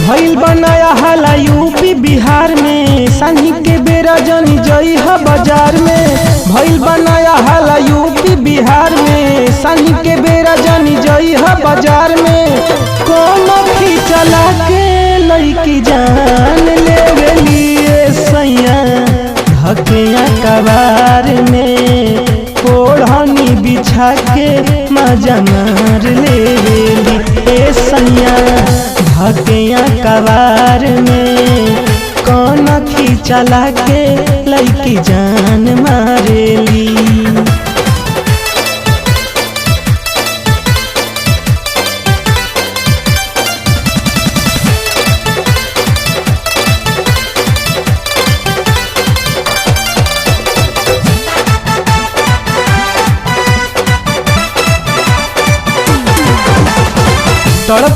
भइल बनाया हाला यूपी बिहार में, सानी के बेरा जनी जई है बाजार में। भइल बनाया हाला यूपी बिहार में, सानी के बेरा जनी जई है बाजार में। कोनो चला के लड़की जान ले लिए सैया धकिया कबार में, ओढ़नी बिछा के मजा मार ले सैया धकिया कबार में। कौन चला के लड़की जान मारेली। तड़प